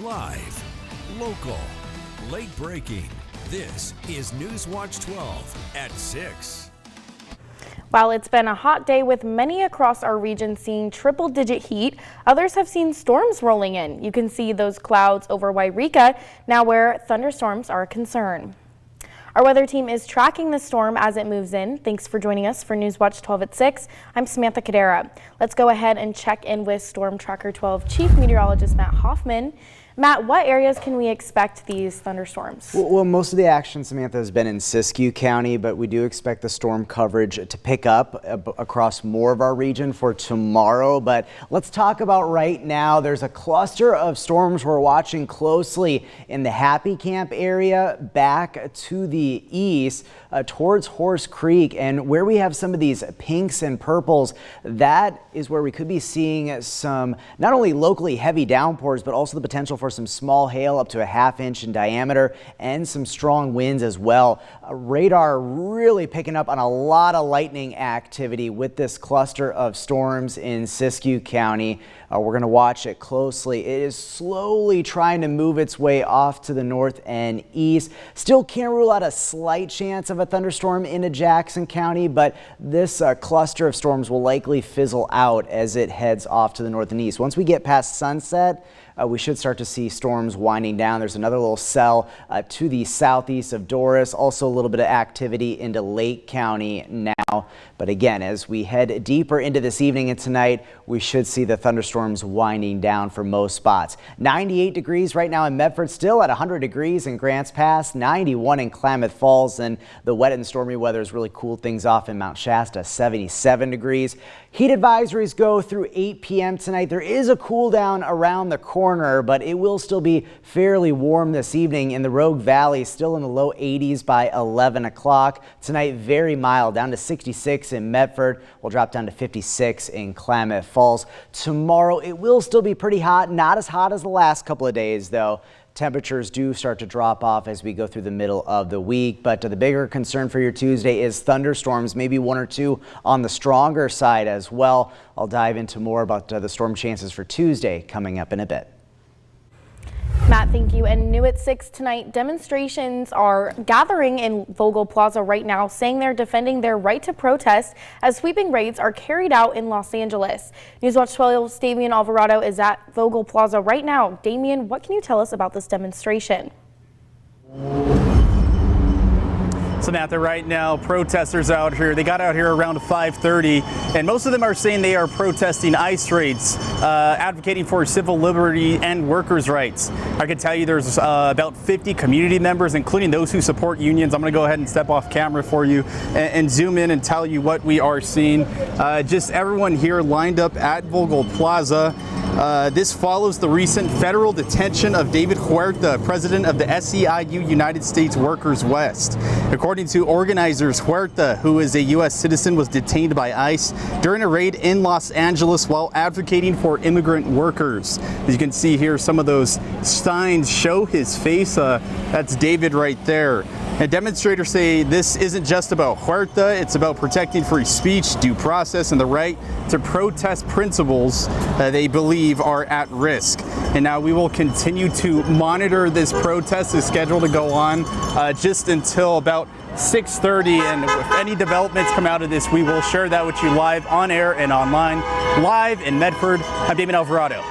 Live, local, late breaking. This is NewsWatch 12 at 6. While it's been a hot day with many across our region seeing triple-digit heat, others have seen storms rolling in. You can see those clouds over Wairika, now where thunderstorms are a concern. Our weather team is tracking the storm as it moves in. Thanks for joining us for NewsWatch 12 at 6. I'm Samantha Cadera. Let's go ahead and check in with Storm Tracker 12 Chief Meteorologist Matt Hoffman. Matt, what areas can we expect these thunderstorms? Well, most of the action, Samantha, has been in Siskiyou County, but we do expect the storm coverage to pick up across more of our region for tomorrow. But let's talk about right now. There's a cluster of storms we're watching closely in the Happy Camp area back to the east towards Horse Creek. And where we have some of these pinks and purples, that is where we could be seeing some not only locally heavy downpours, but also the potential for some small hail up to a ½ inch in diameter and some strong winds as well. Radar really picking up on a lot of lightning activity with this cluster of storms in Siskiyou County. We're going to watch it closely. It is slowly trying to move its way off to the north and east. Still can't rule out a slight chance of a thunderstorm into Jackson County, but this cluster of storms will likely fizzle out as it heads off to the north and east. Once we get past sunset, we should start to see storms winding down. There's another little cell to the southeast of Doris. Also a little bit of activity into Lake County now. But again, as we head deeper into this evening and tonight, we should see the thunderstorms winding down for most spots. 98 degrees right now in Medford, still at 100 degrees in Grants Pass, 91 in Klamath Falls, and the wet and stormy weather has really cooled things off in Mount Shasta, 77 degrees. Heat advisories go through 8 p.m. tonight. There is a cool down around the corner, but it will still be fairly warm this evening in the Rogue Valley, still in the low 80s by 11 o'clock. Tonight, very mild, down to 66 in Medford. We'll drop down to 56 in Klamath Falls. Tomorrow, it will still be pretty hot, not as hot as the last couple of days, though. Temperatures do start to drop off as we go through the middle of the week, but the bigger concern for your Tuesday is thunderstorms, maybe one or two on the stronger side as well. I'll dive into more about the storm chances for Tuesday coming up in a bit. Matt, thank you. And new at 6 tonight, demonstrations are gathering in Vogel Plaza right now, saying they're defending their right to protest as sweeping raids are carried out in Los Angeles. NewsWatch 12's Damian Alvarado is at Vogel Plaza right now. Damian, what can you tell us about this demonstration? Samantha, right now, protesters out here, they got out here around 5:30, and most of them are saying they are protesting ICE raids, advocating for civil liberty and workers' rights. I can tell you there's about 50 community members, including those who support unions. I'm going to go ahead and step off camera for you and zoom in and tell you what we are seeing. Just everyone here lined up at Vogel Plaza. This follows the recent federal detention of David Huerta, president of the SEIU United States Workers West. According to organizers, Huerta, who is a U.S. citizen, was detained by ICE during a raid in Los Angeles while advocating for immigrant workers. As you can see here, some of those signs show his face. That's David right there. And demonstrators say this isn't just about Huerta, it's about protecting free speech, due process, and the right to protest principles they believe are at risk. And now we will continue to monitor this protest. It's scheduled to go on just until about 6:30, and if any developments come out of this, we will share that with you live on air and online. Live in Medford, I'm Damian Alvarado.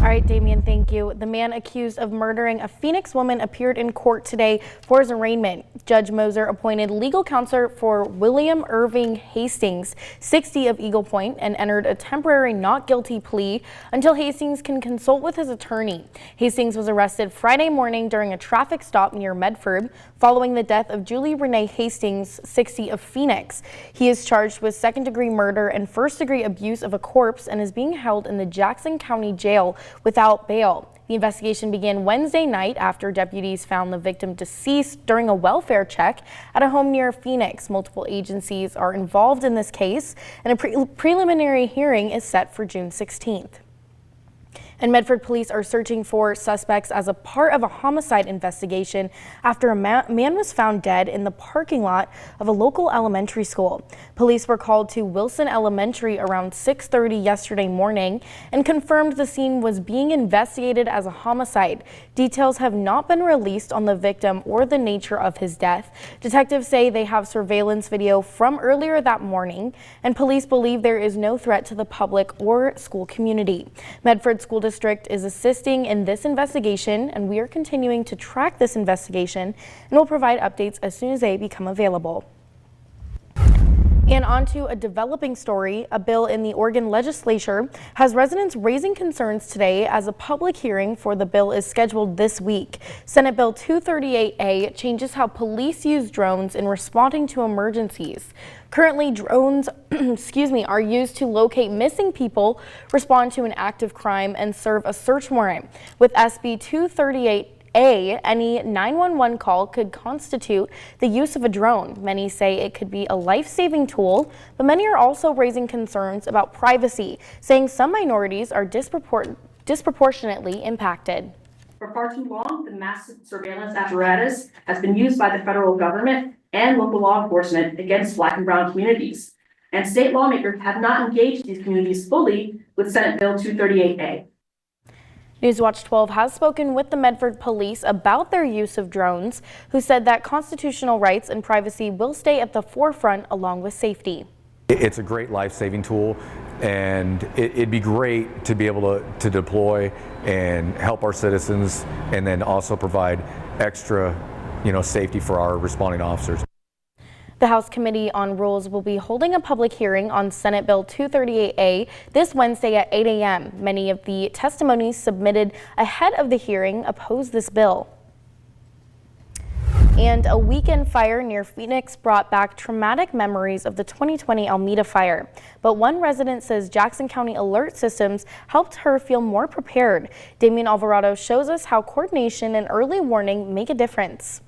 All right, Damian, thank you. The man accused of murdering a Phoenix woman appeared in court today for his arraignment. Judge Moser appointed legal counsel for William Irving Hastings, 60 of Eagle Point, and entered a temporary not guilty plea until Hastings can consult with his attorney. Hastings was arrested Friday morning during a traffic stop near Medford following the death of Julie Renee Hastings, 60 of Phoenix. He is charged with second-degree murder and first-degree abuse of a corpse and is being held in the Jackson County Jail without bail. The investigation began Wednesday night after deputies found the victim deceased during a welfare check at a home near Phoenix. Multiple agencies are involved in this case, and a preliminary hearing is set for June 16th. And Medford police are searching for suspects as a part of a homicide investigation after a man was found dead in the parking lot of a local elementary school. Police were called to Wilson Elementary around 6:30 yesterday morning and confirmed the scene was being investigated as a homicide. Details have not been released on the victim or the nature of his death. Detectives say they have surveillance video from earlier that morning, and police believe there is no threat to the public or school community. Medford School District is assisting in this investigation, and we are continuing to track this investigation and will provide updates as soon as they become available. And on to a developing story. A bill in the Oregon legislature has residents raising concerns today as a public hearing for the bill is scheduled this week. Senate Bill 238A changes how police use drones in responding to emergencies. Currently, drones are used to locate missing people, respond to an active crime, and serve a search warrant. With SB 238, any 911 call could constitute the use of a drone. Many say it could be a life-saving tool, but many are also raising concerns about privacy, saying some minorities are disproportionately impacted. For far too long, the massive surveillance apparatus has been used by the federal government and local law enforcement against Black and brown communities. And state lawmakers have not engaged these communities fully with Senate Bill 238A. NewsWatch 12 has spoken with the Medford police about their use of drones, who said that constitutional rights and privacy will stay at the forefront along with safety. It's a great life-saving tool, and it'd be great to be able to deploy and help our citizens, and then also provide extra, safety for our responding officers. The House Committee on Rules will be holding a public hearing on Senate Bill 238A this Wednesday at 8 a.m. Many of the testimonies submitted ahead of the hearing oppose this bill. And a weekend fire near Phoenix brought back traumatic memories of the 2020 Alameda fire. But one resident says Jackson County alert systems helped her feel more prepared. Damian Alvarado shows us how coordination and early warning make a difference.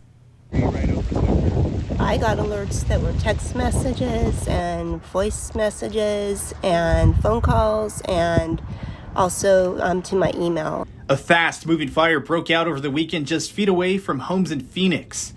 I got alerts that were text messages and voice messages and phone calls, and also to my email. A fast-moving fire broke out over the weekend just feet away from homes in Phoenix.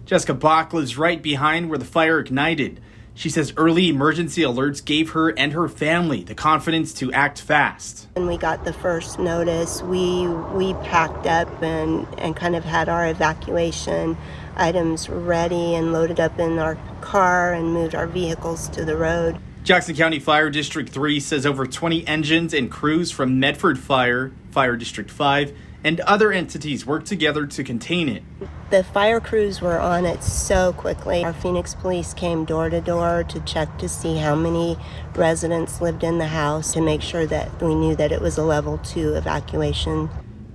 Jessica Bach lives right behind where the fire ignited. She says early emergency alerts gave her and her family the confidence to act fast. When we got the first notice, we packed up and kind of had our evacuation items ready and loaded up in our car and moved our vehicles to the road. Jackson County Fire District 3 says over 20 engines and crews from Medford Fire, Fire District 5, and other entities worked together to contain it. The fire crews were on it so quickly. Our Phoenix police came door to door to check to see how many residents lived in the house to make sure that we knew that it was a level 2 evacuation.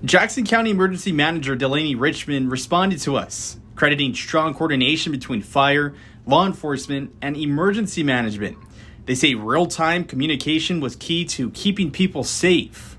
Jackson County Emergency Manager Delaney Richmond responded to us, crediting strong coordination between fire, law enforcement, and emergency management. They say real-time communication was key to keeping people safe.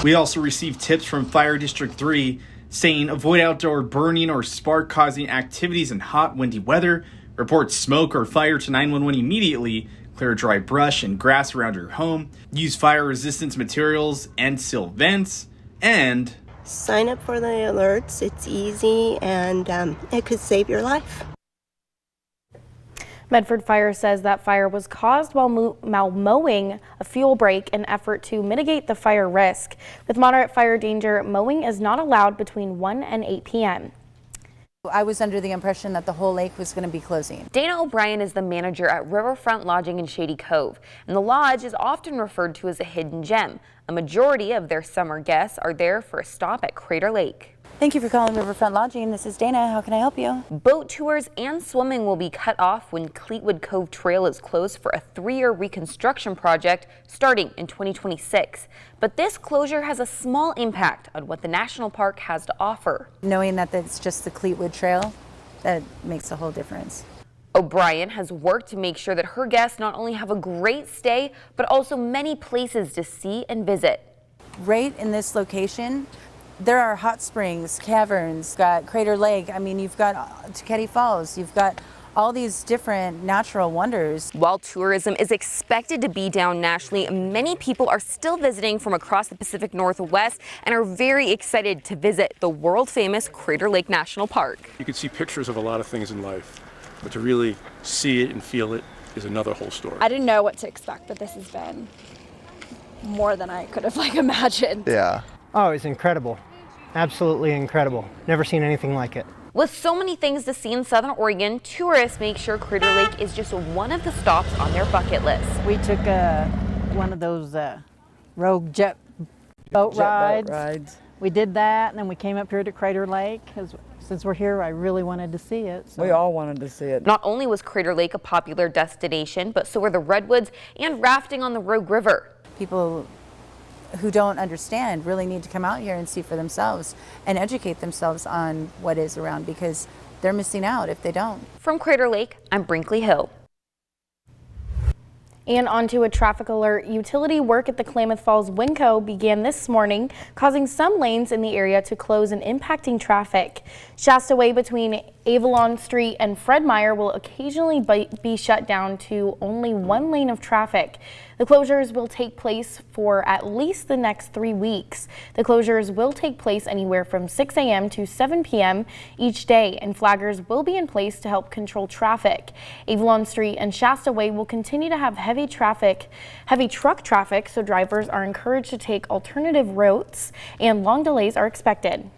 We also received tips from Fire District 3 saying avoid outdoor burning or spark-causing activities in hot, windy weather, report smoke or fire to 911 immediately, clear dry brush and grass around your home, use fire-resistant materials and seal vents, and sign up for the alerts. It's easy and it could save your life. Medford Fire says that fire was caused while mowing a fuel break in effort to mitigate the fire risk. With moderate fire danger, mowing is not allowed between 1 and 8 p.m. I was under the impression that the whole lake was going to be closing. Dana O'Brien is the manager at Riverfront Lodging in Shady Cove, and the lodge is often referred to as a hidden gem. A majority of their summer guests are there for a stop at Crater Lake. Thank you for calling Riverfront Lodging. This is Dana. How can I help you? Boat tours and swimming will be cut off when Cleetwood Cove Trail is closed for a 3-year reconstruction project starting in 2026. But this closure has a small impact on what the national park has to offer. Knowing that it's just the Cleetwood Trail, that makes a whole difference. O'Brien has worked to make sure that her guests not only have a great stay, but also many places to see and visit. Right in this location, there are hot springs, caverns, got Crater Lake. I mean, you've got Tuketi Falls. You've got all these different natural wonders. While tourism is expected to be down nationally, many people are still visiting from across the Pacific Northwest and are very excited to visit the world-famous Crater Lake National Park. You can see pictures of a lot of things in life, but to really see it and feel it is another whole story. I didn't know what to expect, but this has been more than I could have imagined. Yeah. Oh, it's incredible. Absolutely incredible. Never seen anything like it. With so many things to see in Southern Oregon, tourists make sure Crater Lake is just one of the stops on their bucket list. We took one of those rogue jet boat rides. We did that, and then we came up here to Crater Lake. Since we're here, I really wanted to see it. So. We all wanted to see it. Not only was Crater Lake a popular destination, but so were the redwoods and rafting on the Rogue River. People who don't understand really need to come out here and see for themselves and educate themselves on what is around, because they're missing out if they don't. From Crater Lake, I'm Brinkley Hill. And onto a traffic alert. Utility work at the Klamath Falls Winco began this morning, causing some lanes in the area to close and impacting traffic. Shasta Way between Avalon Street and Fred Meyer will occasionally be shut down to only one lane of traffic. The closures will take place for at least the next 3 weeks. The closures will take place anywhere from 6 a.m. to 7 p.m. each day, and flaggers will be in place to help control traffic. Avalon Street and Shasta Way will continue to have heavy truck traffic, so drivers are encouraged to take alternative routes, and long delays are expected.